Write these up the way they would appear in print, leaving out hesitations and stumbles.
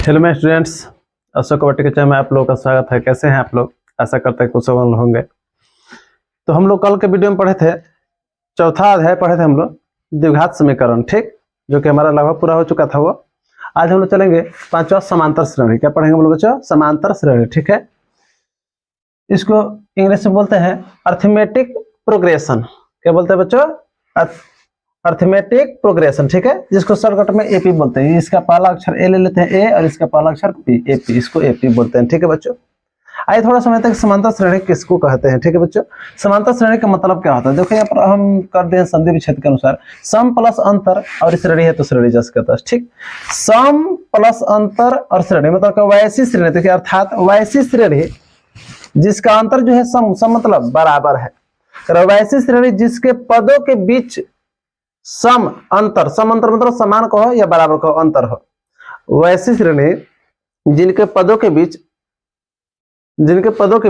Hello मैं students, Ashok kabaddi के channel में आप लोगों का स्वागत है। कैसे हैं आप लोग? आशा करते हैं कुछ सफल होंगे। तो हम लोग कल के वीडियो में पढ़े थे, चौथा अध्याय पढ़े थे हम लोग, द्विघात समीकरण, ठीक, जो कि हमारा लगभग पूरा हो चुका था वो। आज हम लोग चलेंगे पांचवा समांतर श्रेणी। क्या पढ़ेंगे हम लोग बच्चों? समांतर श्रेणी, ठीक है। इसको इंग्लिश में बोलते हैं अर्थमेटिक प्रोग्रेशन। क्या बोलते हैं बच्चों? अर्थमेटिक प्रोग्रेशन, ठीक है, जिसको शॉर्टकट में एपी बोलते हैं। इसका पहला अक्षर ए ले लेते हैं, ए, और इसका पहला अक्षर पी, एपी, इसको एपी बोलते हैं, ठीक है बच्चों। आइए थोड़ा समझते हैं समांतर श्रेणी किसको कहते हैं, ठीक है बच्चों। समांतर श्रेणी का मतलब क्या होता है? देखो यहाँ पर हम कर दें संधि विच्छेद के अनुसार सम प्लस अंतर और श्रेणी है तो श्रेणी जस कहता है, ठीक। सम प्लस अंतर और श्रेणी मतलब वैसी श्रेणी, देखिए, अर्थात वैसी श्रेणी जिसका अंतर जो है सम मतलब बराबर है, वैसी श्रेणी जिसके पदों के बीच सम अंतर मतलब समान कहो या बराबर कहो, अंतर हो। वैसी श्रेणी जिनके पदों के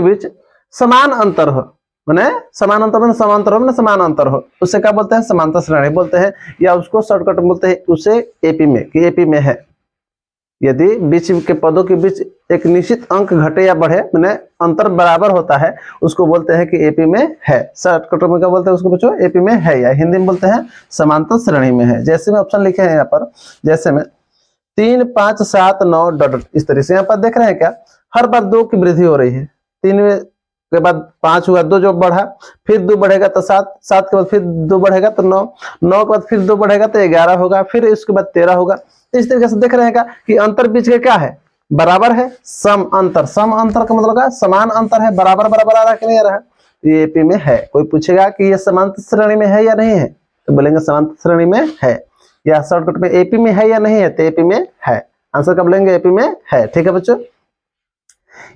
बीच समान अंतर हो, माने समान अंतर माने समांतर हो, माने समान अंतर हो, उसे क्या बोलते हैं? समांतर श्रेणी बोलते हैं। या उसको शॉर्टकट में बोलते हैं उसे एपी में, कि एपी में है। यदि बीच के पदों के बीच एक निश्चित अंक घटे या बढ़े, माने अंतर बराबर होता है, उसको बोलते हैं कि एपी में है। शॉर्टकट में क्या बोलते हैं उसको बच्चों? एपी में है, या हिंदी में बोलते हैं समांतर श्रेणी में है। जैसे में ऑप्शन लिखे हैं यहाँ पर, जैसे में 3, 5, 7, 9 डॉट, इस तरह से यहाँ पर देख रहे हैं क्या? हर बार 2 की वृद्धि हो रही है। 3 के बाद 5 हुआ, 2 जो बढ़ा, फिर 2 बढ़ेगा तो 7, 7 के बाद फिर 2 बढ़ेगा तो 9, 9 के बाद फिर 2 बढ़ेगा तो 11 होगा, फिर इसके बाद 13 होगा। इस तरीके से देख रहे हैं कि अंतर बीच के क्या है? बराबर है, सम अंतर। सम अंतर का मतलब क्या? समान अंतर है, बराबर बराबर आ रहा है कि नहीं आ रहा है? ये एपी में है। कोई पूछेगा कि ये समांतर श्रेणी में है या नहीं है, तो बोलेंगे समांतर श्रेणी में है। या शॉर्टकट में एपी में है या नहीं है, तो एपी में है। आंसर कब लेंगे? एपी में है, ठीक है बच्चों।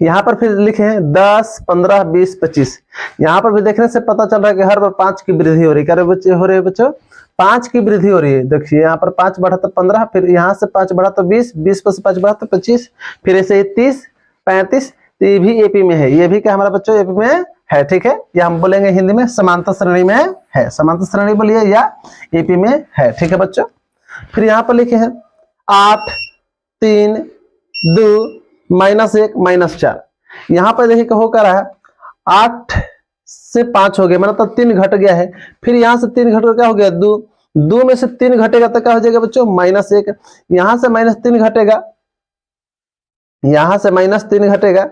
यहाँ पर फिर लिखे हैं 10, 15, 20, 25। यहाँ पर भी देखने से पता चल रहा है कि हर बार 5 की वृद्धि हो रही है। क्या बच्चे हो रही है बच्चों? 5 की वृद्धि हो रही है। देखिए यहाँ पर 5 बढ़ा तो 15, फिर यहाँ से 5 बढ़ा तो 20, 20 पर से 5 बढ़ा तो 25, फिर ऐसे 30, 35। तो ये भी एपी में है। ये भी क्या हमारा बच्चों? एपी में है, ठीक है। या हम बोलेंगे हिंदी में समांतर श्रेणी में है। समांतर श्रेणी बोलिए या एपी में है, ठीक है बच्चों। फिर यहाँ पर लिखे हैं 8, 3, 2, -1, -4। यहाँ पर देखिए हो कर रहा है 8 से 5 हो गया, मतलब 3 घट गया है। फिर यहाँ से 3 घट कर क्या हो गया? 2, 2 में से 3 घटेगा तो क्या हो जाएगा बच्चों? -1। यहाँ से -3 घटेगा, यहाँ से -3 घटेगा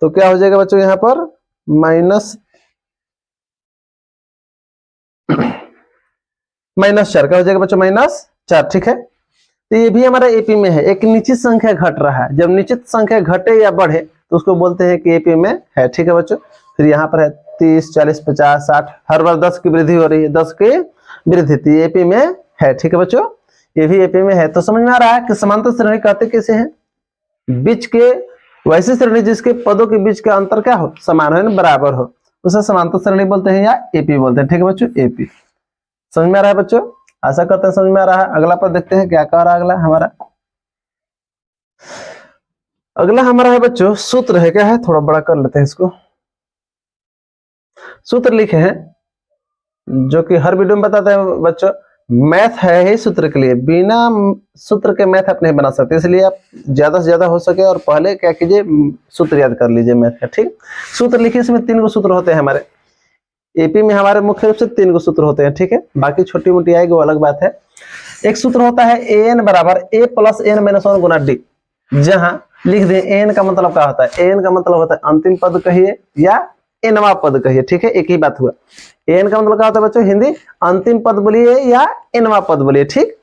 तो क्या हो जाएगा बच्चों? यहाँ पर -4 क्या हो जाएगा बच्चों? -4, ठीक है। तो ये भी हमारा एपी में है। एक निश्चित संख्या घट रहा है, जब निश्चित संख्या घटे या बढ़े तो उसको बोलते हैं कि एपी में है, ठीक है बच्चों। फिर यहाँ पर है 30, 40, 50, 60, हर बार 10 की वृद्धि हो रही है, 10 की वृद्धि, तो ये एपी में है, ठीक है बच्चों। ये भी एपी में है। तो समझ में आ रहा है कि समांतर श्रेणी कहते कैसे हैं? बीच के वैसी श्रेणी जिसके पदों के बीच का अंतर क्या हो? समान हो, बराबर हो, उसे समांतर श्रेणी बोलते हैं या एपी बोलते हैं, ठीक है बच्चों, एपी। समझ में आ रहा है बच्चों? आशा करते हैं समझ में आ रहा है। अगला पर देखते हैं क्या कह रहा है। अगला हमारा है बच्चों सूत्र है। क्या है? थोड़ा बड़ा कर लेते हैं इसको। सूत्र लिखे हैं जो कि हर वीडियो में बताते हैं बच्चों। मैथ है ही सूत्र के लिए, बिना सूत्र के मैथ आप नहीं बना सकते, इसलिए आप ज्यादा से ज्यादा हो सके और पहले क्या कीजिए, सूत्र याद कर लीजिए मैथ का, ठीक। सूत्र लिखिए, इसमें 3 गो सूत्र होते हैं हमारे एपी में। हमारे मुख्य रूप से 3 गो सूत्र होते हैं, ठीक है। बाकी छोटी मोटी आएगी वो अलग बात है। एक सूत्र होता है an बराबर a plus n minus 1 Guna d, जहां लिख दें n का मतलब क्या होता है? n का मतलब होता है अंतिम पद कहिए या nवां पद कहिए, ठीक है, एक ही बात हुआ। n का मतलब क्या होता है बच्चों? हिंदी अंतिम पद बोलिए या nवां पद बोलिए, ठीक।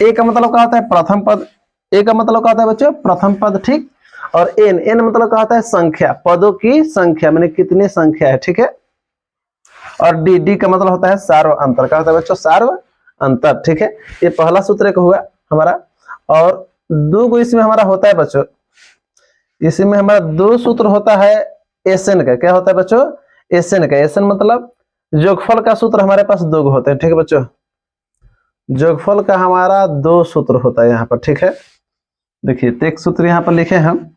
a का मतलब क्या होता है? प्रथम पद। a का मतलब क्या होता है बच्चों? प्रथम पद, ठीक। और n मतलब क्या होता है? संख्या, पदों की संख्या, माने कितनी संख्या है, ठीक है। और डी का मतलब होता है सार्व अंतर। क्या होता है बच्चों? सार्व अंतर, ठीक है। ये पहला सूत्र एक हुआ हमारा। और 2 गो इसमें हमारा होता है बच्चों, इसमें हमारा 2 सूत्र होता है एसएन का। क्या होता है बच्चों? एसएन का। एसएन मतलब योगफल का सूत्र हमारे पास 2 गो होते हैं, ठीक है बच्चों। योगफल का हमारा 2 सूत्र होता है यहाँ पर, ठीक है। देखिए तो एक सूत्र यहाँ पर लिखे हम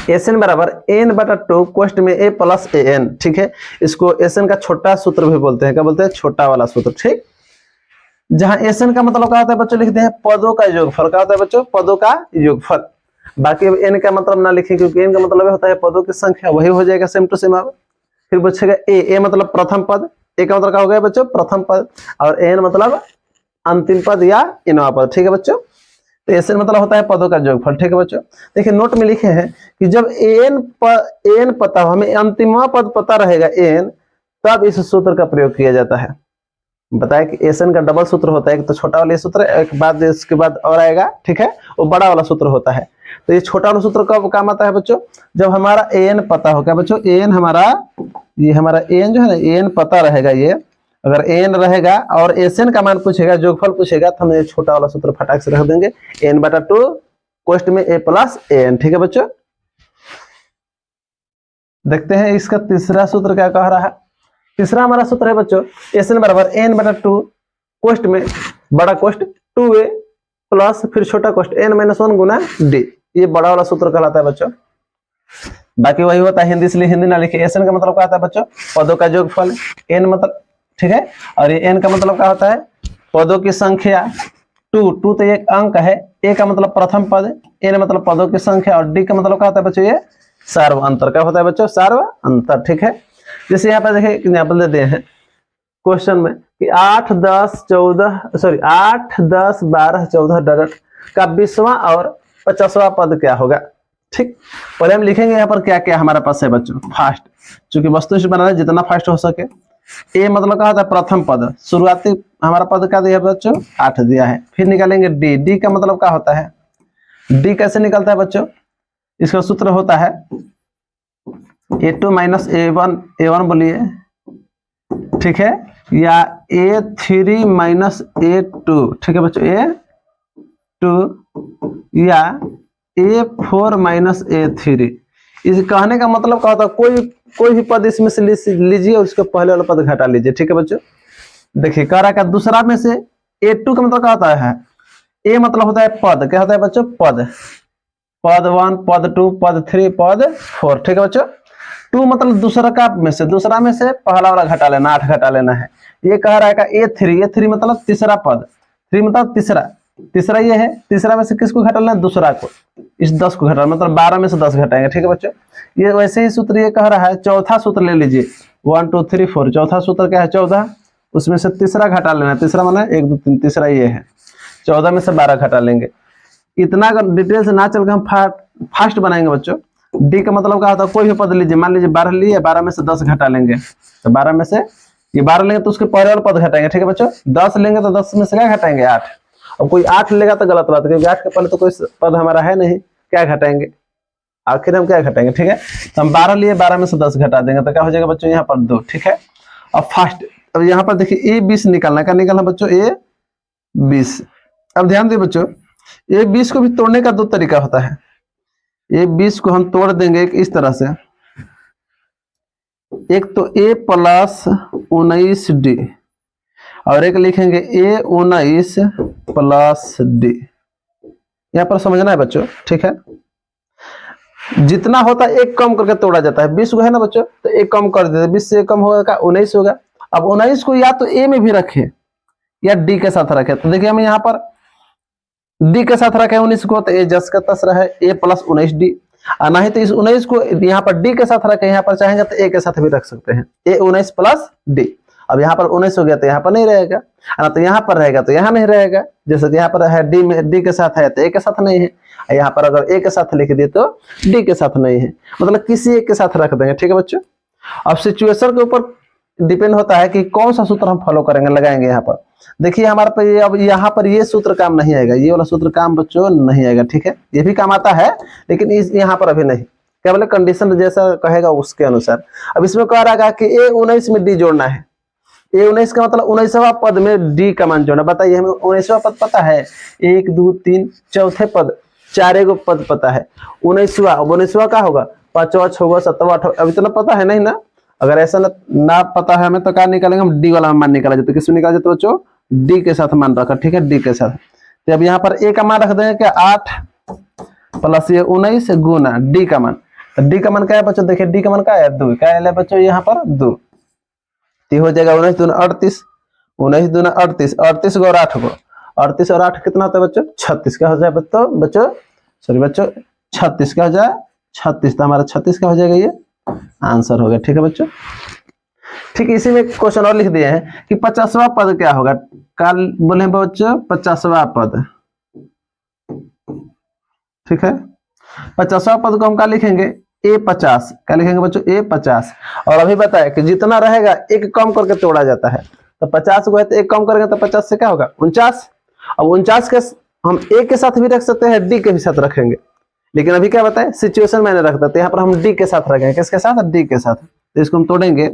एसएन बराबर n/2 कोष्ठ में a प्लस an, ठीक है। इसको एसएन का छोटा सूत्र भी बोलते हैं। क्या बोलते हैं? छोटा वाला सूत्र, ठीक। जहां एसएन का मतलब क्या होता है बच्चों, लिखते हैं पदों का योगफल। क्या होता है बच्चों, पदों का योगफल। बाकी अब एन का मतलब ना लिखें, क्योंकि एन का मतलब होता है पदों की संख्या, वही हो जाएगा सेम टू सेम। अब फिर बचेगा ए मतलब प्रथम पद, ए का मतलब क्या हो गया बच्चों, प्रथम पद, और एन मतलब अंतिम पद या इनवा पद। ठीक है बच्चों, तो एसएन मतलब होता है पदों का योगफल। ठीक है बच्चों, देखिए नोट में लिखे हैं कि जब एन पता हो, हमें अंतिमवा पद पता रहेगा एन, तब इस सूत्र का प्रयोग किया जाता है। बताया कि एसएन का डबल सूत्र होता है, एक तो छोटा वाला सूत्र, एक बाद इसके बाद और आएगा, ठीक है, वो बड़ा वाला सूत्र होता है। तो ये छोटा वाला सूत्र कब काम आता है बच्चों, जब हमारा एन पता हो। क्या बच्चों, एन हमारा, ये हमारा एन जो है ना, एन पता रहेगा। ये अगर एन रहेगा और एसएन का मान पूछेगा, योगफल पूछेगा, तो हम ये छोटा वाला सूत्र फटाक से रख देंगे, एन बटा 2 कोष्ट में ए प्लस एन। ठीक है बच्चों, देखते हैं इसका तीसरा सूत्र क्या कह रहा है। तीसरा हमारा सूत्र है बच्चों, एसएन बराबर एन बटा 2 कोष्ट में बड़ा कोष्ट 2a प्लस फिर छोटा कोष्ट n माइनस 1 गुना d। ये बड़ा वाला सूत्र कहलाता है बच्चों। बाकी वही होता है हिंदी, इसलिए हिंदी ना लिखे। एसएन का मतलब क्या होता है बच्चों, पदों का योगफल। n मतलब, ठीक है, और ये n का मतलब क्या होता है, पदों की संख्या। 2 तो एक अंक है, a का मतलब प्रथम पद, n मतलब पदों की संख्या, और d का मतलब क्या होता है बच्चों, ये सार्व अंतर। क्या होता है बच्चों, सार्व अंतर। ठीक है, जैसे यहाँ पर देखिए एग्जाम्पल देते हैं क्वेश्चन में कि 8, 10, 12 14 का 20वां और 50वां पद क्या होगा। ठीक, पहले हम लिखेंगे यहाँ पर क्या क्या हमारे पास है बच्चों, फास्ट, चूंकि वस्तु से बनाना जितना फास्ट हो सके। ए मतलब क्या होता है, प्रथम पद, शुरुआती हमारा पद क्या दिया बच्चों, 8 दिया है। फिर निकालेंगे डी, डी का मतलब क्या होता है, डी कैसे निकलता है बच्चों, इसका सूत्र होता है a2 माइनस a1 बोलिए, ठीक है, या a3 माइनस a2। ठीक है बच्चों, a2 या a4 माइनस a3। इस कहने का मतलब क्या होता है, कोई भी पद इसमें से लीजिए और उसके पहले वाला पद घटा लीजिए। ठीक है बच्चों, देखिए कह रहा है दूसरा में से a2 का मतलब क्या होता है, a मतलब होता है पद, क्या होता है बच्चों, पद 1, पद 2, पद 3, पद 4। ठीक है बच्चों, 2 मतलब दूसरा का में से, दूसरा में से पहला वाला घटा लेना, 8 घटा लेना है। ये कह रहा है a3 मतलब तीसरा पद, 3 मतलब तीसरा ये है, तीसरा में से किसको घटा लेना, दूसरा को, इस 10 को घटा, मतलब 12 में से 10 घटाएंगे। ठीक है बच्चों, ये वैसे ही सूत्र ये कह रहा है, चौथा सूत्र ले लीजिए 1 2 3 4। चौथा सूत्र क्या है, 14, उसमें से तीसरा घटा लेना, तीसरा माना 1 2 3, तीसरा ये है, 14 में से 12 घटा लेंगे। इतना डिटेल से ना चल के हम फास्ट बनाएंगे बच्चों। डी का मतलब क्या होता है, कोई भी पद लीजिए, मान लीजिए 12 लिए, 12 में से 10 घटा लेंगे, तो 12 में से ये 12 लेंगे तो उसके पहले वाला पद घटाएंगे। ठीक है बच्चों, 10 लेंगे तो 10 में से क्या घटाएंगे, 8। अब कोई 8 लेगा तो गलत बात है, क्योंकि 8 के पहले तो कोई पद हमारा है नहीं, क्या घटाएंगे, आखिर हम क्या घटाएंगे। ठीक है, तो हम 12 लिए, 12 में से 10 घटा देंगे, तो क्या हो जाएगा बच्चों, यहाँ पर 2। ठीक है, अब फास्ट, अब यहाँ पर देखिए a20 निकालना, क्या निकालना बच्चों, a20। अब ध्यान दिए बच्चों, a20 को भी तोड़ने का 2 तरीका होता है। a20 को हम तोड़ देंगे इस तरह से, एक तो a प्लस 19d और एक लिखेंगे a19 प्लस d। यहाँ पर समझना है बच्चों, ठीक है, जितना होता है एक कम करके तोड़ा जाता है। 20 को है ना बच्चों, तो एक कम कर देते, 20 से कम होगा 19 होगा। अब 19 को या तो a में भी रखे या d के साथ रखे, तो देखिए हम यहाँ पर d के साथ रखे 19 को, तो a जस का तस रहे a प्लस 19d, और नहीं तो इस 19 को यहाँ पर d के साथ रखे, यहाँ पर चाहेंगे तो a के साथ भी रख सकते हैं, a19 प्लस d। अब यहाँ पर 19 हो गया तो यहाँ पर नहीं रहेगा, ना तो यहाँ पर रहेगा तो यहाँ नहीं रहेगा। जैसे कि यहाँ पर है d में, d के साथ है तो a के साथ नहीं है, यहाँ पर अगर a के साथ लिख दिए तो d के साथ नहीं है, मतलब किसी एक के साथ रख देंगे। ठीक है बच्चों, अब सिचुएशन के ऊपर डिपेंड होता है कि कौन सा सूत्र हम फॉलो करेंगे, लगाएंगे। यहाँ पर देखिए हमारे पे अब यहाँ पर ये सूत्र काम नहीं आएगा, ये वाला सूत्र काम बच्चों नहीं आएगा। ठीक है, ये भी काम आता है लेकिन इस यहाँ पर अभी नहीं, केवल कंडीशन जैसा कहेगा उसके अनुसार। अब इसमें कह रहा है कि a19 में d जोड़ना है, a19 का मतलब 19वां पद में d का मान जोड़ना। बताइए हमें 19वां पद पता है, 1 2 3 चौथे पद, 4 गो पद पता है, 19वां, अब 19वां क्या होगा, 5वां 6वां 7वां 8वां, अब इतना पता है नहीं ना। अगर ऐसा ना पता है हमें तो क्या निकालेंगे हम, डी वाला मान निकाला जाता है। किसमें निकाला जाता है बच्चों, डी के साथ मान रखा। ठीक है, डी के साथ, तो अब यहाँ पर a का मान रख देंगे क्या, 8 प्लस ये 19 गुना डी का मान। तो डी का मान क्या है बच्चों, देखिए डी का मान क्या है, 2, क्या है बच्चों यहाँ पर 2, तो हो जाएगा 19 दूना 38, 19 दूना 38, 38 को और 8 को, 38 और 8 कितना होता है बच्चों? 36 का हो जाए बच्चों सॉरी बच्चों 36 का हो जाए 36, तो हमारा 36 का हो जाएगा, ये आंसर हो गया। ठीक है बच्चों। ठीक इसी में क्वेश्चन और लिख दिए हैं कि 50वां पद क्या होगा। कल बोले बच्चों 50वां पद, ठीक है। 50वां पद को हम क्या लिखेंगे? A50, क्या लिखेंगे बच्चों? A50। और अभी बताया कि जितना रहेगा एक कम करके तोड़ा जाता है, तो 50 को है तो एक कम करेंगे तो 50 से क्या होगा? 49। अब 49 के हम A के साथ भी रख सकते हैं, D के भी साथ रखेंगे, लेकिन अभी क्या बताए सिचुएशन मैंने रख देते, यहाँ पर हम D के साथ रखेंगे। किसके साथ? D के साथ। तो इसको हम तोड़ेंगे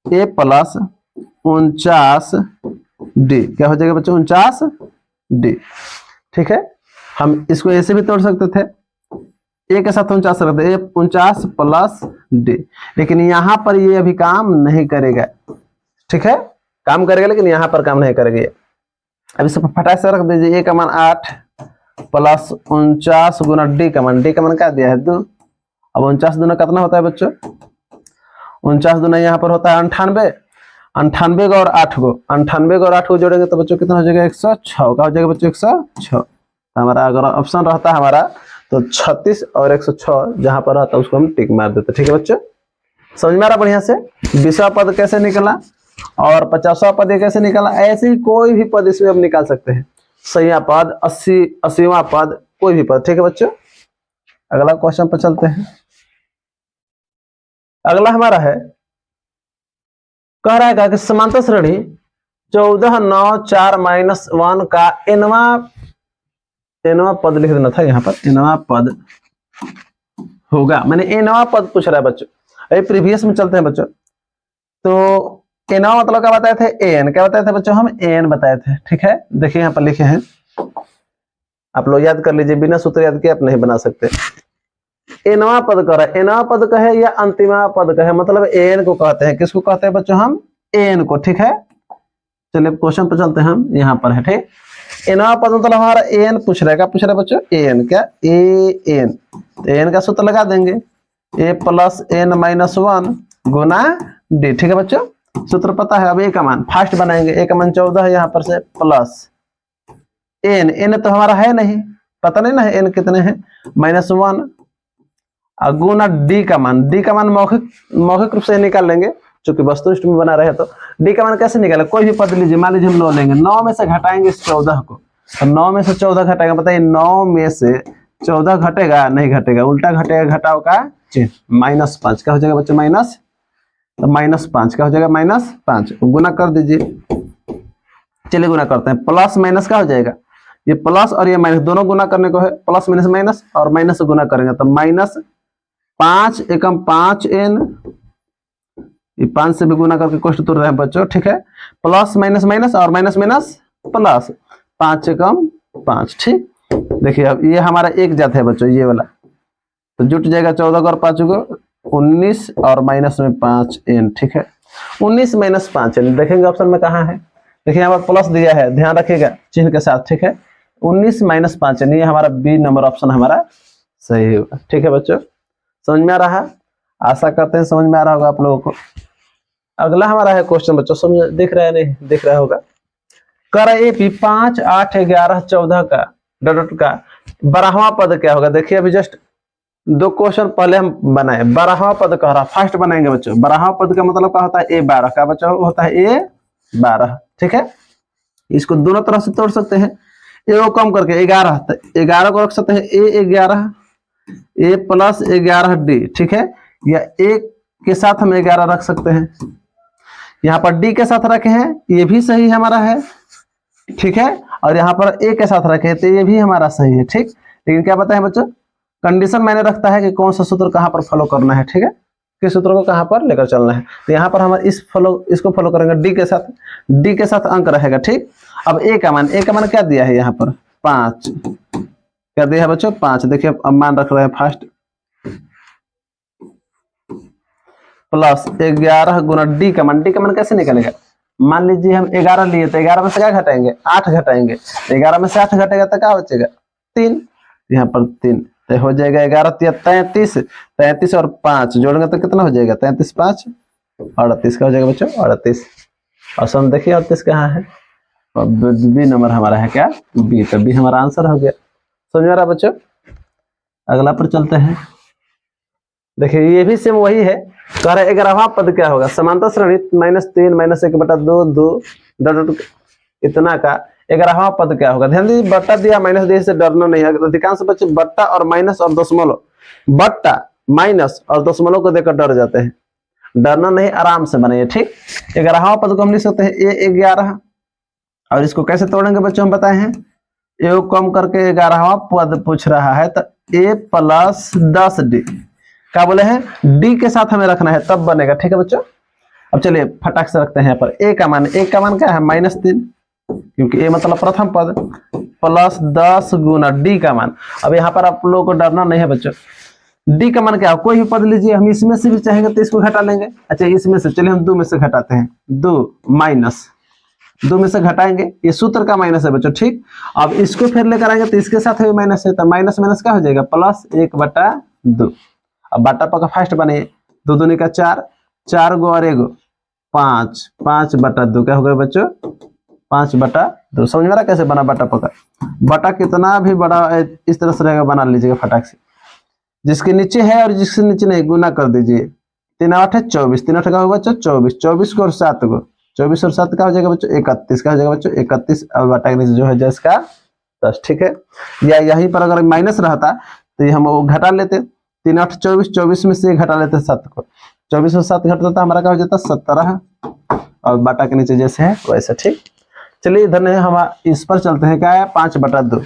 A प्लस 49D, क्या हो जाएगा बच्चों? 49D। ठीक है, हम इसको ऐसे भी तोड़ सकते थे, A के साथ 49 रखते, 49 प्लस D, लेकिन यहां पर ये अभी काम नहीं करेगा। ठीक है, काम करेगा लेकिन यहां पर काम नहीं करेगा। अब इसे फटाक से रख दीजिए। A का मान 8 प्लस 49 गुना D का मान, D का मान क्या दिया है? 2। अब 49 दूना कितना होता है बच्चों? 49 दूना यहाँ पर होता है 98, 98 को और 8 को, 98 को और 8 को जोड़ेंगे तो बच्चों कितना हो जाएगा? 106 का हो जाएगा बच्चों, 106। हमारा अगर ऑप्शन रहता हमारा तो 36 और 106 जहां पर रहता उसको हम टिक मार देते। ठीक है बच्चों, समझ में आ रहा बढ़िया से? 20वां पद कैसे निकला और 50वां पद कैसे निकला, ऐसे ही कोई भी पद इसमें हम निकाल सकते हैं। 100वां पद, 80वां पद, कोई भी पद। ठीक है बच्चों, अगला क्वेश्चन पर चलते हैं। अगला हमारा है, कह रहा है कि समांतर श्रेणी 14 9 4 -1 का एनवा पद लिख देना था यहाँ पर, एनवा पद होगा। मैंने एनवा पद पूछ रहा है बच्चों। अभी प्रीवियस में चलते हैं बच्चों। तो एनवा मतलब क्या बताए थे? एन। क्या बताए थे बच्चों? हम एन बताए थे। ठीक है, देखिए यहाँ पर लिखे हैं, आप लोग याद कर लीजिए, बिना सूत्र याद किए आप नहीं बना सकते। एनवा पद कह रहा है, एनवा पद कहे या अंतिमा पद कहे, मतलब एन को कहते हैं। किसको कहते हैं बच्चों? हम एन को। ठीक है, चलिए क्वेश्चन पर चलते हैं हम, यहाँ पर है। ठीक, एनवा पद मतलब हमारा एन पूछ रहा है। क्या पूछ रहा है बच्चों? एन। क्या? एन। तो एन का सूत्र लगा देंगे, ए प्लस एन माइनस 1 गुना डी। ठीक है बच्चों, सूत्र पता है। अब ए का मान फास्ट बनाएंगे, ए का मान 14 है, यहाँ पर से प्लस एन, एन तो हमारा है नहीं, पता नहीं ना है एन कितने हैं, -1 गुना डी का मान। डी का मान मौखिक रूप से निकाल लेंगे, चूंकि वस्तुनिष्ठ में बना रहे तो। डी का मान कैसे निकाले? कोई भी पद लीजिए, मान लीजिए हम 9 लेंगे, 9 में से घटाएंगे 14 को, तो 9 में से 14 घटाएंगे। बताइए 9 में से 14 घटेगा? नहीं घटेगा, उल्टा घटेगा, घटाव का चिन्ह, -5। क्या हो जाएगा बच्चों? माइनस, तो -5 क्या हो जाएगा? -5। गुना कर दीजिए, चलिए गुना करते हैं। प्लस माइनस क्या हो जाएगा? ये प्लस और ये माइनस दोनों गुना करने को है, प्लस माइनस माइनस, और माइनस से गुना करेंगे तो -5 एकम 5n, ये 5 से भी गुना करके कोष्ठ तोड़ रहे हैं बच्चों। ठीक है, प्लस माइनस माइनस और माइनस माइनस प्लस, 5 एकम 5। ठीक, देखिए अब ये हमारा एक जात है बच्चों, ये वाला, तो जुट जाएगा 14 और 5 को 19 और माइनस में 5n। ठीक है, 19 माइनस 5n, देखेंगे ऑप्शन में कहाँ है। देखिए यहाँ पर प्लस दिया है, ध्यान रखिएगा चिन्ह के साथ। ठीक है, 19 माइनस 5n, ये हमारा बी नंबर ऑप्शन हमारा सही होगा। ठीक है बच्चों, समझ में आ रहा है? आशा करते हैं समझ में आ रहा होगा आप लोगों को। अगला हमारा है क्वेश्चन बच्चों, समझ दिख रहा है? नहीं दिख रहा होगा। कर एपी 5 8 11 14 का डॉट का 12वां पद क्या होगा? देखिए अभी जस्ट 2 क्वेश्चन पहले हम बनाए, 12वां पद कह रहा, फास्ट बनाएंगे बच्चों। 12वां पद का मतलब क्या होता है? A12 का बच्चों होता है A12। ठीक है, इसको दोनों तरफ से तोड़ सकते हैं, ए को कम करके 11, तो 11 को रख सकते हैं A11, A प्लस 11D। ठीक है, या A के साथ हम 11 रख सकते हैं, यहाँ पर D के साथ रखे हैं, ये भी सही हमारा है। ठीक है, और यहाँ पर A के साथ रखे तो ये भी हमारा सही है। ठीक, लेकिन क्या बताएं बच्चों, कंडीशन मैंने रखता है कि कौन सा सूत्र कहाँ पर फॉलो करना है। ठीक है, किस सूत्र को कहाँ पर लेकर चलना है। तो यहाँ पर हम इसको फॉलो करेंगे, D के साथ अंक रहेगा। ठीक, अब A का मान क्या दिया है? यहाँ पर 5 क्या दिया है बच्चों? 5। देखिए अब मान रख रहे हैं फास्ट, प्लस 11 गुना D का मान कैसे निकलेगा? मान लीजिए हम 11 लिए तो 11 में से क्या घटाएंगे? 8 घटाएंगे, 11 में से 8 घटेगा तो क्या बचेगा? 3, यहाँ पर 3, तो हो जाएगा 11 33, 33 और 5 जोड़ेंगे तो कितना हो जाएगा? 33 5 38 का हो जाएगा बच्चों, 38। ऑप्शन देखिए 38 कहाँ है, बी नंबर हमारा है क्या, बी। तो बी हमारा आंसर हो गया। समझ में आ रहा बच्चों। अगला पर चलते हैं। देखिए ये भी सेम वही है। कह रहे 11वां पद क्या होगा, समांतर श्रेणी -3 -1/2 2 डॉट इतना का 11वां पद क्या होगा। ध्यान दीजिए बट्टा दिया माइनस दिया से डरना नहीं है। अधिकांश बच्चे बट्टा और माइनस और दशमलव, बट्टा माइनस और दशमलव को देखकर डर जाते हैं। डरना नहीं, आराम से बनाइए ठीक। 11वां पद को हम लिख सकते हैं A11। और इसको कैसे तोड़ेंगे बच्चों हम बताए हैं। ए को कम करके 11वां पद पूछ रहा है तो A + 10D क्या बोले हैं, D के साथ हमें रखना है तब बनेगा। ठीक है बच्चों। अब चलिए फटाक से रखते हैं यहाँ पर A का मान क्या है -3, क्योंकि A मतलब प्रथम पद, प्लस 10 गुना D का मान। अब यहाँ पर आप लोगों को डरना नहीं है बच्चों। D का मान क्या है, कोई भी पद लीजिए, हम इसमें से भी चाहेंगे तो इसको घटा लेंगे। अच्छा इसमें से चलिए हम 2 में से घटाते हैं, 2 में से घटाएंगे, ये सूत्र का माइनस है बच्चों ठीक। अब इसको फिर लेकर आएंगे तो इसके साथ भी माइनस है, तो माइनस माइनस क्या हो जाएगा +1/2। अब बाटा पका फास्ट बने, 2 दूनी का 4, 4 गो और 1 5, 5/2 क्या होगा बच्चों 5/2। समझ में आ रहा कैसे बना बाटा पका। बाटा कितना भी बड़ा इस तरह से रहेगा, बना लीजिएगा फटाक से। जिसके नीचे है और जिसके नीचे नहीं गुना कर दीजिए। 3 8 है 24, 3 8 का होगा बच्चों 24, 24 को और 7 को, 24 और 7 का हो जाएगा बच्चों 31 का हो जाएगा बच्चों 31। और बाटा के नीचे जो है जिसका 10। ठीक है। या यहीं पर अगर माइनस रहता तो हम वो घटा लेते, 3 8 24, 24 में से घटा लेते 7 को, 24 और 7 घटता था हमारा क्या हो जाता 17। और बाटा के नीचे जैसे है वैसे ठीक। चलिए इधर नहीं हम इस पर चलते हैं, क्या है 5/2,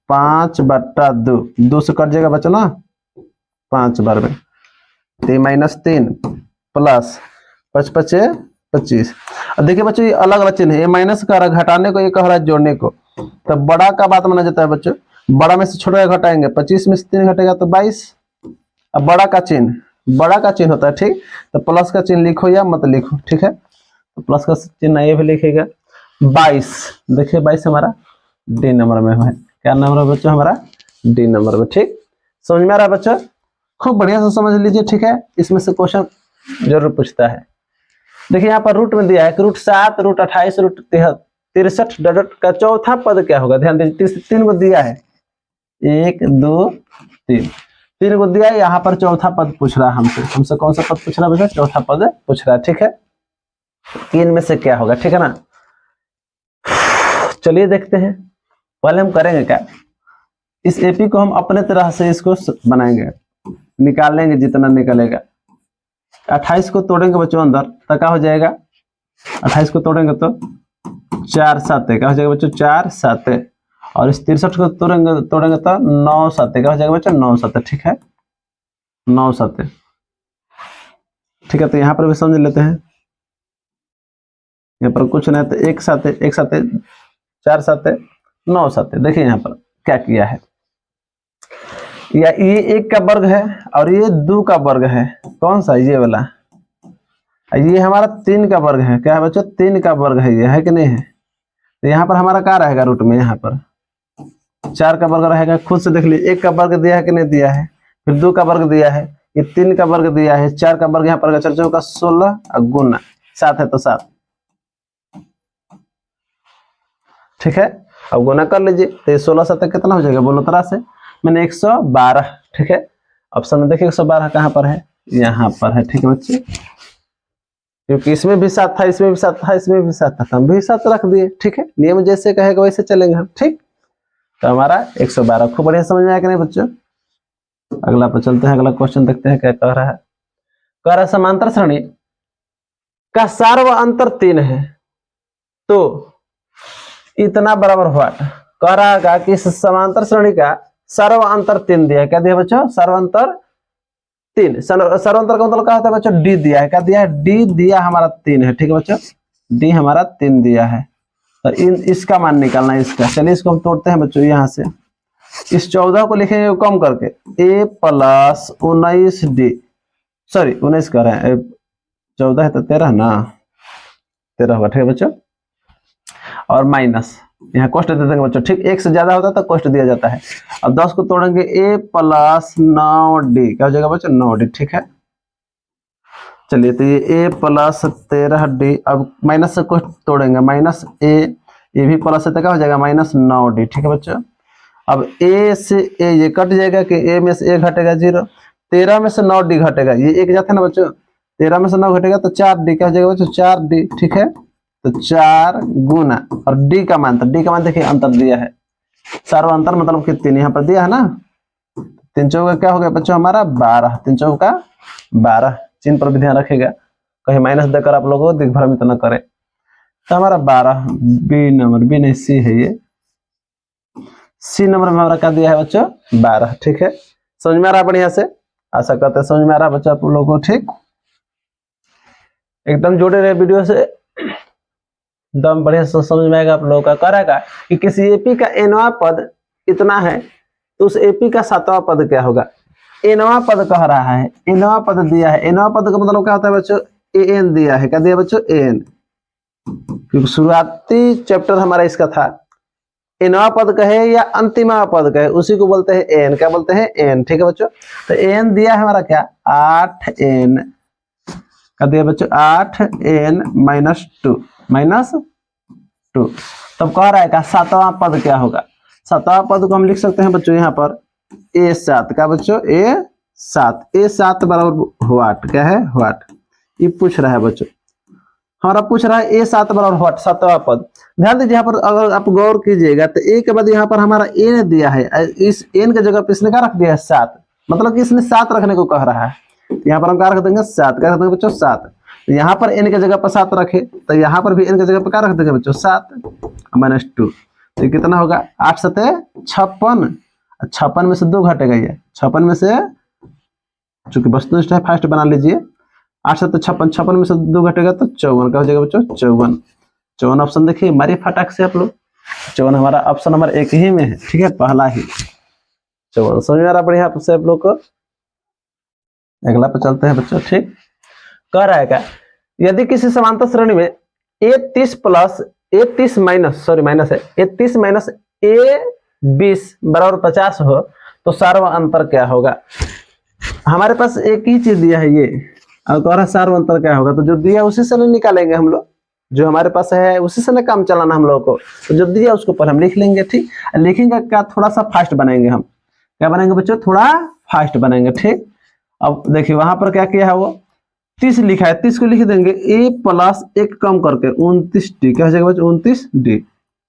5/2, 2 से कट जाएगा बच्चों ना 5 बार में, 3 प्लस 5 5 25। अब देखिए बच्चों ये अलग अलग चिन्ह है, ये माइनस कह रहा है घटाने को, ये कह रहा है जोड़ने को। तो बड़ा का बात माना जाता है बच्चों, बड़ा में से छोटा घटाएंगे, 25 में से 3 घटेगा तो 22। अब बड़ा का चिन्ह होता है ठीक। तो प्लस का चिन्ह लिखो या मत लिखो ठीक है। तो प्लस का चिन्ह ये भी लिखेगा 22। देखिए 22 हमारा डी नंबर में है। क्या नंबर है बच्चों हमारा, डी नंबर में ठीक। समझ में आ रहा है बच्चों, खूब बढ़िया से समझ लीजिए ठीक है। इसमें से क्वेश्चन जरूर पूछता है। देखिए यहाँ पर रूट में दिया है कि √7, √28, √63 डॉट का चौथा पद क्या होगा। ध्यान दीजिए 3 को दिया है, 1 2 3 को दिया है। यहाँ पर चौथा पद पूछ रहा है हमसे कौन सा पद पूछ रहा है बेटा, चौथा पद पूछ रहा है ठीक है। 3 में से क्या होगा ठीक है ना। चलिए देखते हैं। पहले हम करेंगे क्या, इस एपी को हम अपने तरह से इसको बनाएंगे, निकालेंगे जितना निकलेगा। 28 को तोड़ेंगे बच्चों अंदर तो क्या हो जाएगा, 28 को तोड़ेंगे तो 4 7 क्या हो जाएगा बच्चों 4 7। और इस 63 को तोड़ेंगे तो 9 7 क्या हो जाएगा बच्चों 9 7 ठीक है, 9 7 ठीक है। तो यहाँ पर भी समझ लेते हैं, यहाँ पर कुछ नहीं तो 1 7 4 7 9 7। देखिए यहाँ पर क्या किया है, या ये 1 का वर्ग है और ये 2 का वर्ग है, कौन सा ये वाला, ये हमारा 3 का वर्ग है। क्या है बच्चों 3 का वर्ग है, ये है कि नहीं है। तो यहाँ पर हमारा क्या रहेगा रूट में, यहाँ पर 4 का वर्ग रहेगा। खुद से देख लीजिए 1 का वर्ग दिया है कि नहीं दिया है, फिर 2 का वर्ग दिया है, ये 3 का वर्ग दिया है, 4 का वर्ग यहाँ पर 4 का 16 और गुना 7 है तो 7 ठीक है। अब गुना कर लीजिए तो ये 16 7 कितना हो जाएगा बोलो तरह से, मैंने 112 ठीक है। ऑप्शन में देखिए 112 कहाँ पर है, यहाँ पर है ठीक है बच्चे। क्योंकि इसमें भी 7 था, इसमें भी 7 था, इसमें भी 7 था, हम भी 7 रख दिए ठीक है। नियम जैसे कहेगा वैसे चलेंगे हम ठीक। तो हमारा 112 खूब बढ़िया समझ में आया कि नहीं बच्चों। अगला पर चलते हैं, अगला क्वेश्चन देखते हैं क्या कह रहा है। कह रहा है समांतर श्रेणी का सार्व अंतर 3 है तो इतना बराबर व्हाट। कह रहा है कि समांतर श्रेणी का सर्व अंतर 3 दिया है। क्या दिया बच्चों सर्वांतर 3। सर्वांतर का मतलब क्या होता है बच्चों, डी दिया है। क्या दिया है, डी दिया हमारा 3 है ठीक है बच्चों, डी हमारा 3 दिया है। तो इसका मान निकालना है इसका। चलिए इसको हम तोड़ते हैं बच्चों, यहाँ से इस 14 को लिखेंगे कम करके a + 19d, सॉरी 19 कर रहे हैं, 14 है तो 13 ना, 13 होगा ठीक है बच्चों। और माइनस यहाँ कॉस्ट दे देंगे बच्चों ठीक, 1 से ज्यादा होता है तो कॉस्ट दिया जाता है। अब 10 को तोड़ेंगे a + 9d क्या हो जाएगा बच्चों 9d ठीक है। चलिए तो ये a प्लस 13d, अब माइनस से कुछ तोड़ेंगे, माइनस a, ये भी प्लस है तो क्या हो जाएगा माइनस 9d। ठीक है बच्चों, अब a से a ये कट जाएगा कि a में से a घटेगा 0, 13 में से 9d घटेगा, ये एक जाता है ना बच्चों, 13 में से 9 घटेगा तो 4d क्या हो जाएगा बच्चों 4d। ठीक है, तो 4 गुना और d का मान, तो d का मान देखिए अंतर दिया है, सारा अंतर मतलब कि 3 यहाँ पर दिया है ना, 3 चौका क्या हो गया बच्चों हमारा 12, 3 चौका 12, चिन्ह पर भी ध्यान रखेगा, कहीं माइनस देकर आप लोगों को दिग्भ्रमित न करे। तो हमारा 12 बी नंबर, बी नहीं सी है, ये सी नंबर में हमारा क्या दिया है बच्चों 12। ठीक है, समझ में आ रहा है बढ़िया से, आशा करते हैं समझ में आ रहा है बच्चों आप लोगों को। ठीक, एकदम जुड़े रहे वीडियो से, एकदम बढ़िया से समझ में आएगा आप लोगों का। करेगा कि किसी एपी का एनवा पद इतना है तो उस एपी का 7वां पद क्या होगा। एनवा पद कह रहा है, एनवा पद दिया है, एनवा पद का मतलब क्या होता है बच्चों, एन दिया है, क्या दिया बच्चों एन, क्योंकि शुरुआती चैप्टर हमारा इसका था, एनवा पद कहे या अंतिमा पद कहे उसी को बोलते हैं एन, क्या बोलते हैं एन। ठीक है बच्चों, तो एन दिया है हमारा क्या 8n, क्या दिया बच्चों 8n माइनस 2, तब कह रहा है क्या 7वां पद क्या होगा। 7वां पद को हम लिख सकते हैं बच्चों यहाँ पर a7, क्या बच्चों a7, a7 बराबर व्हाट, क्या है व्हाट, ये पूछ रहा है बच्चों, हमारा पूछ रहा है a7 बराबर व्हाट 7वां पद। ध्यान दीजिए यहाँ पर, अगर आप गौर कीजिएगा तो a के बाद यहाँ पर हमारा n दिया है, इस n के जगह पर इसने क्या रख दिया है 7, मतलब कि इसने 7 रखने को कह रहा है, यहाँ पर हम क्या रख देंगे 7, क्या रख देंगे बच्चों 7, तो यहाँ पर n के जगह पर 7 रखे तो यहाँ पर भी n के जगह पर क्या रख देंगे बच्चों 7 माइनस 2, तो कितना होगा 8 सते 56, 56 में से 2 घटेगा, ये 56 में से, चूंकि वस्तुनिष्ठ है फास्ट बना लीजिए, 8 सते 56, 56 में से 2 घटेगा तो 54, क्या हो जाएगा बच्चों 54, 54 ऑप्शन देखिए मारिए फटाक से आप लोग, 54 हमारा ऑप्शन नंबर 1 ही में है। ठीक है, पहला ही 54, समझ में आ रहा बढ़िया आपसे आप लोग को। अगला पर चलते हैं बच्चों। ठीक, कह रहा है क्या यदि किसी समांतर श्रेणी में a30 plus a30 minus, sorry minus है, a30 माइनस a20 बराबर 50 हो तो सार्व अंतर क्या होगा। हमारे पास एक ही चीज दिया है ये, और कह रहा है सार्व अंतर क्या होगा, तो जो दिया उसी से निकालेंगे हम लोग, जो हमारे पास है उसी से काम चलाना हम लोग को, तो जो दिया उसको पर हम लिख लेंगे। ठीक, लिखेंगे क्या थोड़ा सा फास्ट बनेंगे हम, क्या बनेंगे बच्चों थोड़ा फास्ट बनेंगे। ठीक, अब देखिए वहां पर क्या किया है वो 30 लिखा है, 30 को लिख देंगे a प्लस 1 कम करके 29d, क्या हो जाएगा बच्चों 29d,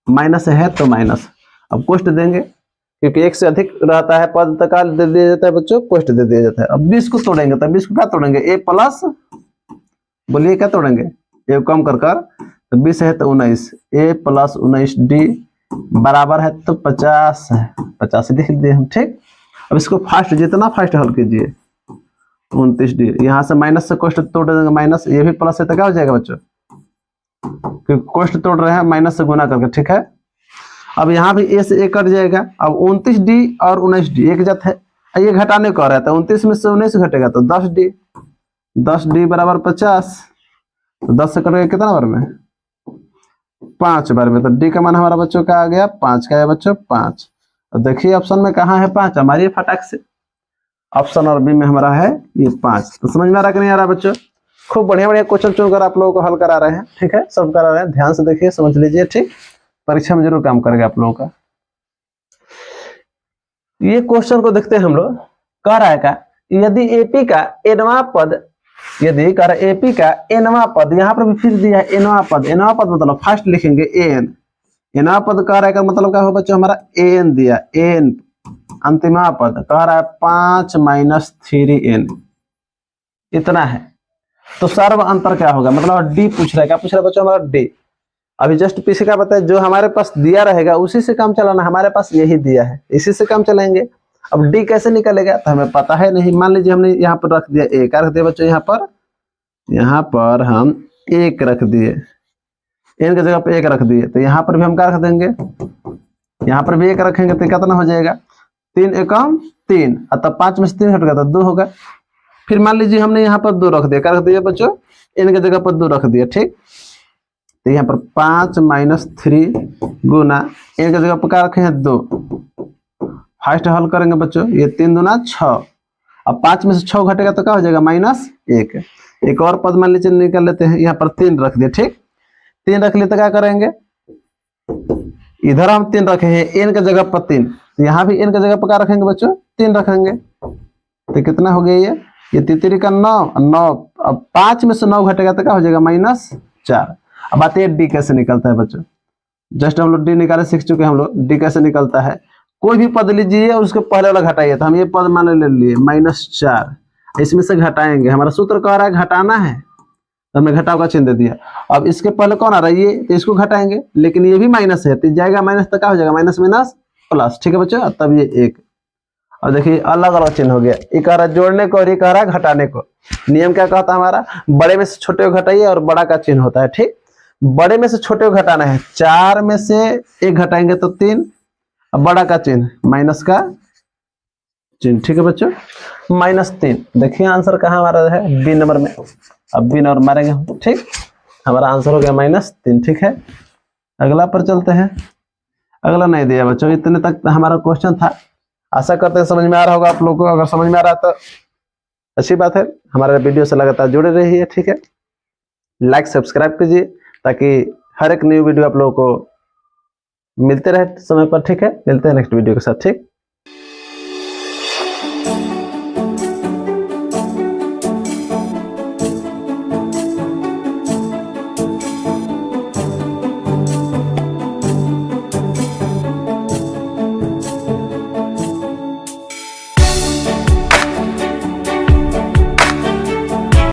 माइनस है तो माइनस, अब कोष्ट देंगे क्योंकि 1 से अधिक रहता है पद तक दे दिया जाता है बच्चों, कोष्ट दे दिया जाता है। अब 20 को तोड़ेंगे तो 20 को क्या तोड़ेंगे a प्लस, बोलिए क्या तोड़ेंगे a कम कर तो 20 है तो 19, a प्लस 19d बराबर है तो 50 है, 50 लिख दिए हम। ठीक, अब इसको फास्ट जितना फास्ट हल कीजिए 29d, यहाँ से माइनस से कोष्ट तोड़ देंगे माइनस, ये भी प्लस है तो क्या हो जाएगा बच्चों, क्योंकि कोष्ट तोड़ रहे हैं माइनस से गुना करके। ठीक है, अब यहाँ भी a से a कट जाएगा, अब 29d और 19d एक जात है, ये घटाने को रहा है तो 29 में से 19 घटेगा तो 10d, 10d बराबर 50, तो 10 से कटेगा कितना बार में 5 बार में, तो d का मान हमारा बच्चों का आ गया 5, का है बच्चों 5। तो देखिए ऑप्शन में कहाँ है 5, हमारी फटाक से ऑप्शन और बी में हमारा है ये 5। तो समझ में आ रहा कि नहीं आ रहा बच्चों, खूब बढ़िया बढ़िया क्वेश्चन चुनकर आप लोगों को हल करा रहे हैं। ठीक है, सब करा रहे हैं, ध्यान से देखिए समझ लीजिए। ठीक, परीक्षा में जरूर काम करेगा आप लोगों का। ये क्वेश्चन को देखते हैं हम लोग, कह रहा है का यदि एपी का एनवा पद, यदि कह रहा है एपी का एनवा पद, यहाँ पर भी फिर दिया है एनवा पद, एनवा पद मतलब फर्स्ट लिखेंगे एन, एनवा पद कह रहा है का मतलब क्या हो बच्चों हमारा एन दिया, एन अंतिमा पद कह रहा है 5 माइनस 3n, इतना है, तो सर्व अंतर क्या होगा, मतलब डी पूछ रहा है, क्या पूछ रहा है बच्चों हमारा डी। अभी जस्ट पीछे का बताया, जो हमारे पास दिया रहेगा उसी से काम चलाना, हमारे पास यही दिया है इसी से काम चलाएंगे। अब डी कैसे निकलेगा तो हमें पता है नहीं, मान लीजिए हमने यहाँ पर रख दिया ए, क्या रख दिया बच्चों यहाँ पर हम 1 रख दिए, एन की जगह पे 1 रख दिए, तो यहाँ पर भी हम क्या रख देंगे, यहाँ पर भी 1 रखेंगे तो कितना हो जाएगा 3 एकम 3, तब 5 में से 3 हट गया तो 2 होगा। फिर मान लीजिए हमने यहाँ पर 2 रख दिया, क्या रख दिया बच्चों एन की जगह पर 2 रख दिया। ठीक, तो यहाँ पर 5 माइनस 3 गुना एन की जगह पर क्या रखे हैं 2, फर्स्ट हल करेंगे बच्चों, ये 3 दूना 6, अब 5 में से 6 घटेगा तो क्या हो जाएगा -1, एक और पद मान लीजिए निकाल लेते हैं, यहाँ पर 3 रख दिए, ठीक 3 रख लिए तो क्या करेंगे, इधर हम 3 रखे हैं n के जगह पर 3, यहाँ भी n के जगह पर क्या रखेंगे बच्चों, 3 रखेंगे। तो कितना हो गया ये 3 का 9, अब 5 में से 9 घटेगा तो क्या हो जाएगा -4। अब बात है डी कैसे निकलता है बच्चों, जस्ट हम लोग डी निकाले सीख चुके हैं हम लोग, डी कैसे निकलता है। कोई भी पद लीजिए और उसके पहले वाला घटाइए, तो हम ये पद मान ले लिए -4, इसमें से घटाएंगे, हमारा सूत्र कह रहा है घटाना है तो हमने घटाव का चिन्ह दे दिया। अब इसके पहले कौन आ रहा है ये, तो इसको घटाएंगे, लेकिन ये भी माइनस है तो जाएगा माइनस, तो क्या हो जाएगा माइनस माइनस प्लस, ठीक है बच्चों। तब ये 1, अब देखिए अलग अलग चिन्ह हो गया, ये कह रहा है जोड़ने को और ये कह रहा है घटाने को। नियम क्या कहता है हमारा, बड़े में से छोटे को घटाइए और बड़ा का चिन्ह होता है, ठीक। बड़े में से छोटे को घटाना है, 4 में से 1 घटाएंगे तो 3, अब बड़ा का चिन्ह माइनस का चिन्ह, ठीक है बच्चों, -3। देखिए आंसर कहाँ हमारा है, बी नंबर में। अब बी नंबर मारेंगे हम, ठीक, हमारा आंसर हो गया -3, ठीक है। अगला पर चलते हैं, अगला नहीं दिया बच्चों, इतने तक हमारा क्वेश्चन था। आशा करते हैं समझ में आ रहा होगा आप लोगों को, अगर समझ में आ रहा है तो अच्छी बात है, हमारे वीडियो से लगातार जुड़े रहिए, ठीक है। लाइक सब्सक्राइब कीजिए ताकि हर एक न्यू वीडियो आप लोगों को मिलते रहे समय पर, ठीक है। मिलते हैं नेक्स्ट वीडियो के साथ, ठीक।